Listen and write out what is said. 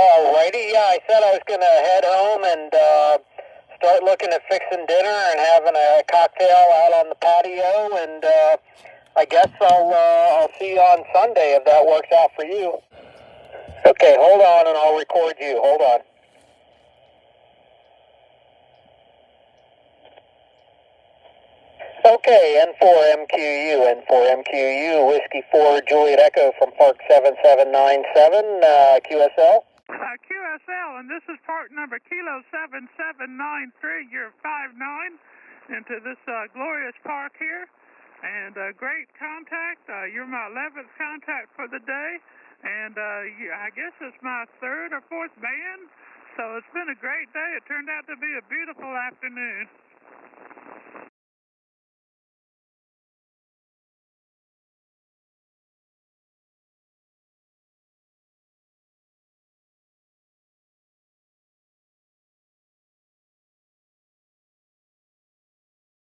Alrighty, yeah, I said I was going to head home and start looking at fixing dinner and having a cocktail out on the patio, and I guess I'll see you on Sunday if that works out for you. Okay, hold on and I'll record you. Hold on. Okay, N4MQU, Whiskey 4, Juliet Echo from Park 7797, QSL. QSL, and this is part number Kilo 7793. You're 5-9 into this glorious park here, and great contact. You're my 11th contact for the day, and I guess it's my 3rd or 4th band, so it's been a great day. It turned out to be a beautiful afternoon.